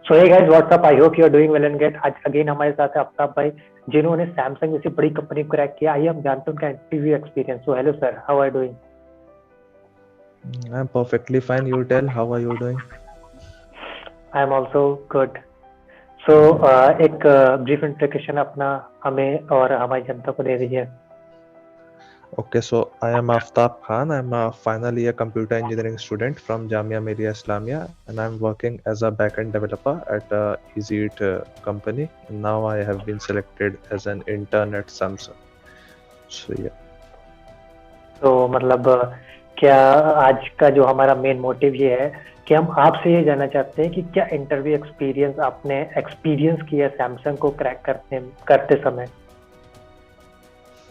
So hey guys, what's up, I hope you are doing well and great. आज again हमारे साथ है आफ्ताब भाई, जिन्होंने सैमसंग जैसी बड़ी कंपनी को क्रैक किया। आइए हम जानते हैं उनका interview experience. So hello sir, how are you doing? I'm perfectly fine. You tell, how are you doing? I am also good. So एक ब्रीफ इंट्रोडक्शन अपना हमें और हमारी जनता को दे दीजिए। Okay, so I am Aftab Khan. I'm a final year computer engineering student from Jamia Millia Islamia, and I'm working as a backend developer at EasyEat company. And now I have been selected as an intern at Samsung. So yeah. तो मतलब क्या आज का जो हमारा main motive ये है कि हम आपसे ये जानना चाहते हैं कि क्या इंटरव्यू एक्सपीरियंस आपने एक्सपीरियंस किया सैमसंग को क्रैक करते समय।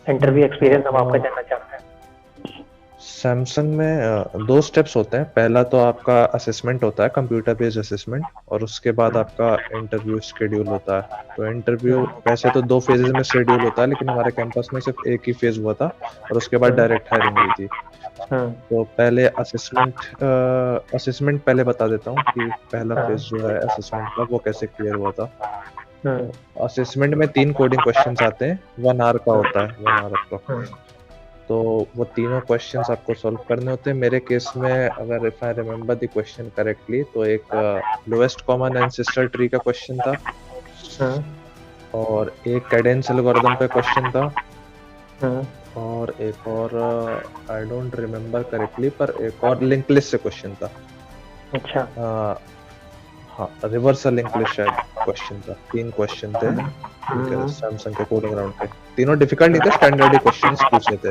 इंटरव्यू एक्सपीरियंस हम आपका जानना चाहते हैं। सैमसंग में दो स्टेप्स होते हैं। पहला तो आपका असेसमेंट होता है, कंप्यूटर बेस्ड असेसमेंट, और उसके बाद आपका इंटरव्यू शेड्यूल होता है। तो इंटरव्यू वैसे तो 2 फेजेस में शेड्यूल होता है, लेकिन हमारे कैंपस में सिर्फ एक ही फेज हुआ था और उसके बाद डायरेक्ट हायरिंग हुई थी। तो पहले असेसमेंट पहले बता देता हूँ कि पहला फेज जो है असेसमेंट का वो कैसे क्लियर हुआ था। असेसमेंट में 3 कोडिंग क्वेश्चंस आते हैं, 1 आवर का होता है, 1 आवर अप्रोक्स। तो वो तीनों क्वेश्चंस आपको सॉल्व करने होते हैं। मेरे केस में अगर if I remember the question correctly तो एक लोएस्ट कॉमन एंसेस्टर ट्री का क्वेश्चन था, और एक कैडेंस एल्गोरिथम पे क्वेश्चन था, और एक और आई डोंट रिमेम्बर करेक्टली, पर एक और लिंक लिस्ट से क्वेश्चन था। अच्छा। हाँ, रिवर्सल लिंक लिस्ट शायद क्वेश्चन था। 3 क्वेश्चन थे सैमसंग के कोडिंग राउंड पे। तीनों डिफिकल्ट नहीं थे, स्टैंडर्ड ही क्वेश्चंस पूछे थे,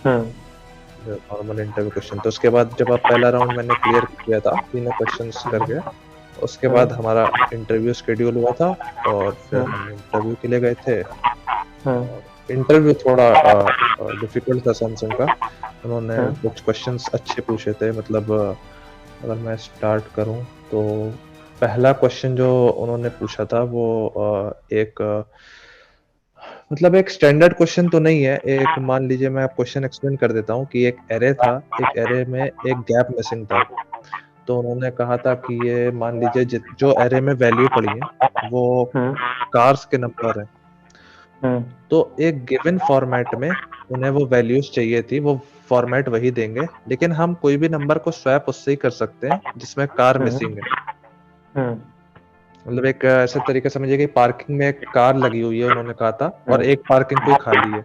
नॉर्मल इंटरव्यू क्वेश्चन। तो उसके बाद जब आप पहला राउंड मैंने क्लियर किया था, तीनों क्वेश्चंस करके, उसके बाद हमारा इंटरव्यू शेड्यूल हुआ था और फिर हम इंटरव्यू के लिए गए थे। इंटरव्यू थोड़ा डिफिकल्ट था सैमसंग का। उन्होंने कुछ क्वेश्चंस अच्छे पूछे थे। मतलब अगर मैं स्टार्ट करूं तो पहला क्वेश्चन जो उन्होंने पूछा था वो मतलब एक स्टैंडर्ड क्वेश्चन तो नहीं है। एक मान लीजिए, मैं क्वेश्चन एक्सप्लेन कर देता हूँ कि एक एरे था, एक एरे में एक गैप मिसिंग था। तो उन्होंने कहा था कि ये मान लीजिए जो एरे में वैल्यू पड़ी है वो कार्स के नंबर है। तो एक गिवन फॉर्मेट में उन्हें वो वैल्यूज चाहिए थी, वो फॉर्मेट वही देंगे, लेकिन हम कोई भी नंबर को स्वैप उससे ही कर सकते हैं जिसमें कार मिसिंग है। मतलब एक ऐसे तरीके समझिए कि पार्किंग में एक कार लगी हुई है, उन्होंने कहा था, और एक पार्किंग कोई खाली है,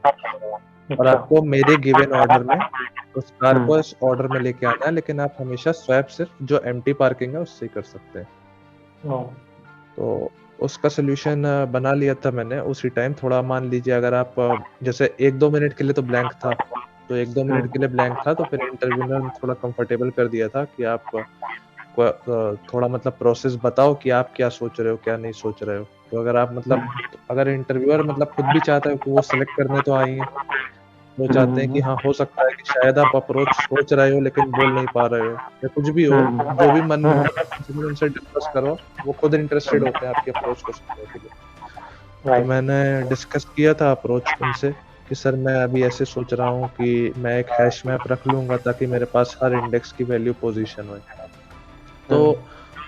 और आपको मेरे गिवन ऑर्डर में उस कार को इस ऑर्डर में लेके आना है, लेकिन आप हमेशा स्वैप सिर्फ जो एम्प्टी पार्किंग है उससे ही कर सकते हैं। तो उसका सोल्यूशन बना लिया था मैंने उसी टाइम। थोड़ा मान लीजिए अगर आप जैसे 1-2 मिनट के लिए तो ब्लैंक था, तो 1-2 मिनट के लिए ब्लैंक था, तो फिर इंटरव्यूअर ने थोड़ा कंफर्टेबल कर दिया था कि आप थोड़ा मतलब प्रोसेस बताओ कि आप क्या सोच रहे हो, क्या नहीं सोच रहे हो। तो अगर आप मतलब अगर इंटरव्यूअर मतलब खुद भी चाहता है कि वो सिलेक्ट करने तो आए हैं, वो चाहते हैं कि हाँ, हो सकता है कि शायद आप अप्रोच सोच रहे हो लेकिन बोल नहीं पा रहे हो, या कुछ भी हो, जो भी मन में मतलब उनसे डिस्कस करो, वो खुद इंटरेस्टेड होते हैं आपकी अप्रोच को सुनने के लिए। तो मैंने डिस्कस किया था अप्रोच उनसे कि सर मैं अभी ऐसे सोच रहा हूँ कि मैं एक हैश मैप रख लूंगा ताकि मेरे पास हर इंडेक्स की वैल्यू पोजीशन हो। तो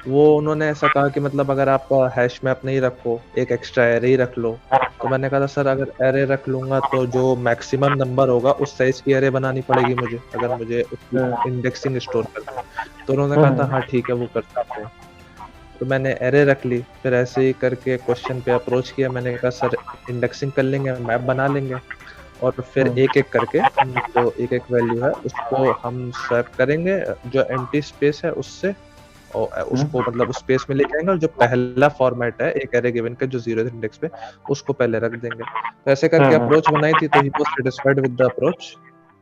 वो उन्होंने ऐसा कहा कि मतलब अगर आप हैश मैप नहीं रखो, एक एक्स्ट्रा एरे ही रख लो। तो मैंने कहा था सर अगर एरे रख लूंगा तो जो मैक्सिमम नंबर होगा उस साइज की एरे बनानी पड़ेगी मुझे, अगर मुझे उसकी इंडेक्सिंग स्टोर करना है। तो उन्होंने कहा था हाँ ठीक है, वो कर सकते हैं। तो मैंने एरे रख ली। फिर ऐसे ही करके क्वेश्चन पे अप्रोच किया। मैंने कहा सर इंडेक्सिंग कर लेंगे, मैप बना लेंगे, और फिर एक एक करके जो एक एक वैल्यू है उसको हम स्वैप करेंगे जो एम्प्टी स्पेस है उससे, और उसको मतलब उस स्पेस में लेके आएंगे, और जो पहला फॉर्मेट है एक एरे गिवन का जो 0th इंडेक्स पे, उसको पहले रख देंगे। तो ऐसे करके अप्रोच बनाई थी। तो he was satisfied with the approach,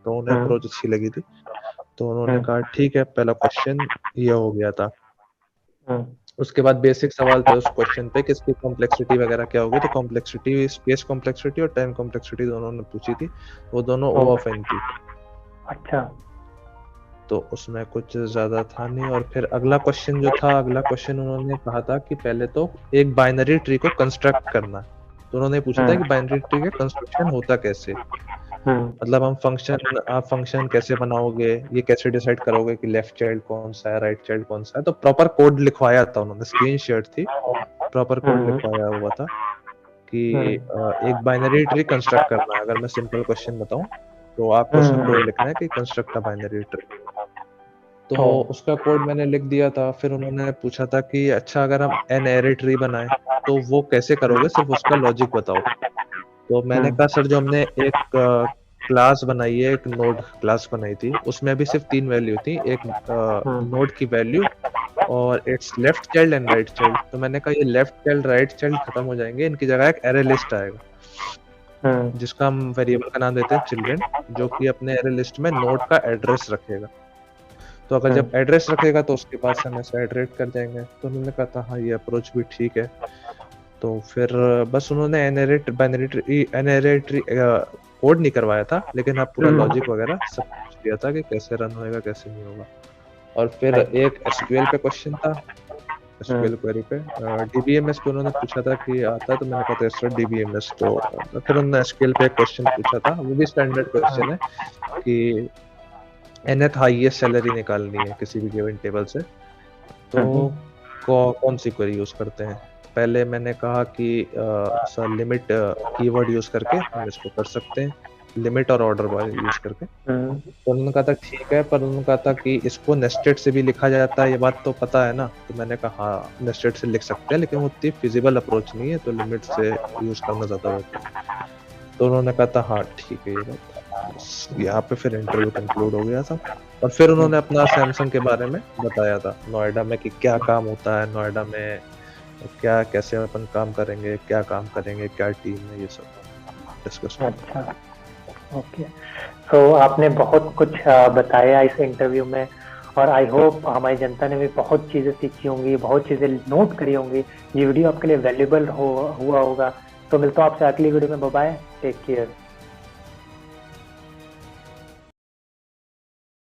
तो उन्हें अप्रोच अच्छी लगी थी। तो उन्होंने कहा ठीक है, पहला क्वेश्चन ये हो गया था। उसके बाद बेसिक सवाल थे उस क्वेश्चन पे कि इसकी कॉम्प्लेक्सिटी वगैरह क्या होगी। तो कॉम्प्लेक्सिटी, स्पेस कॉम्प्लेक्सिटी और टाइम कॉम्प्लेक्सिटी दोनों ने पूछी थी। वो दोनों O of N थी। अच्छा। तो उसमें कुछ ज्यादा था नहीं। और फिर अगला क्वेश्चन जो था, अगला क्वेश्चन उन्होंने कहा था कि पहले तो एक बाइनरी ट्री को कंस्ट्रक्ट करना। तो उन्होंने पूछा था कि बाइनरी ट्री का कंस्ट्रक्शन होता कैसे। मतलब आप फंक्शन कैसे बनाओगे, ये कैसे डिसाइड करोगे कि लेफ्ट चाइल्ड कौन सा है, राइट चाइल्ड कौन सा है। तो प्रॉपर कोड लिखवाया था उन्होंने, स्क्रीन शेयर थी, प्रॉपर कोड लिखवाया हुआ था कि एक बाइनरी ट्री कंस्ट्रक्ट करना है। अगर मैं सिंपल क्वेश्चन बताऊं तो आपको उसमें कोड लिखना है कि कंस्ट्रक्ट अ बाइनरी ट्री। तो उसका कोड मैंने लिख दिया था। फिर उन्होंने पूछा था कि अच्छा अगर हम एन एरे ट्री बनाएं तो वो कैसे करोगे, सिर्फ उसका लॉजिक बताओ। तो मैंने कहा सर जो हमने एक क्लास बनाई है, एक नोड क्लास बनाई थी, उसमें भी सिर्फ 3 वैल्यू थी, एक नोड की वैल्यू और it's left child and right child. तो मैंने कहा ये लेफ्ट चाइल्ड राइट चाइल्ड खत्म हो जाएंगे, इनकी जगह एक एरे लिस्ट आएगा जिसका हम वेरिएबल का नाम देते हैं चिल्ड्रन, जो कि अपने एरे लिस्ट में नोड का एड्रेस रखेगा। तो अगर जब एड्रेस रखेगा तो उसके पास हम ऐसा इटरेट कर जाएंगे। तो उन्होंने कहा था हाँ ये अप्रोच भी ठीक है। तो फिर बस उन्होंने बाइनरी ट्री कोड नहीं करवाया था, लेकिन आप पूरा लॉजिक वगैरह सब कुछ दिया था कि कैसे रन होएगा कैसे नहीं होगा। और फिर एक एसक्यूएल पे क्वेश्चन था, एसक्यूएल क्वेरी पे डीबीएमएस पे उन्होंने पूछा था कि आता है, तो मैंने कहा था सर डीबीएमएस। तो फिर उन्होंने एसक्यूएल पे एक क्वेश्चन पूछा था, वो भी स्टैंडर्ड क्वेश्चन है कि nth हाईएस्ट सैलरी निकालनी है किसी भी गिवन टेबल से, तो कौन सी क्वेरी यूज करते हैं। पहले मैंने कहा कि सर लिमिट कीवर्ड यूज करके हम इसको कर सकते हैं, लिमिट और ऑर्डर बाय यूज करके। तो उन्होंने कहा था ठीक है, पर उन्होंने कहा था कि इसको नेस्टेड से भी लिखा जाता है, ये बात तो पता है ना। तो मैंने कहा हाँ नेस्टेड से लिख सकते हैं, लेकिन वो उतनी फिजिबल अप्रोच नहीं है, तो लिमिट से यूज करना ज्यादा बेहतर है। तो उन्होंने कहा था हाँ ठीक है ये बात। यहाँ पे फिर इंटरव्यू कंक्लूड हो गया था। और फिर उन्होंने अपना सैमसंग के बारे में बताया था नोएडा में कि क्या काम होता है नोएडा में, क्या कैसे अपन काम करेंगे, क्या काम करेंगे, क्या टीम है, ये सब डिस्कस। अच्छा ओके, तो आपने बहुत कुछ बताया इस इंटरव्यू में, और आई होप हमारी जनता ने भी बहुत चीज़ें सीखी होंगी, बहुत चीज़ें नोट करी होंगी। ये वीडियो आपके लिए वैल्यूबल हुआ होगा। तो मिलता हूँ आपसे अगली वीडियो में। Bye bye, take care.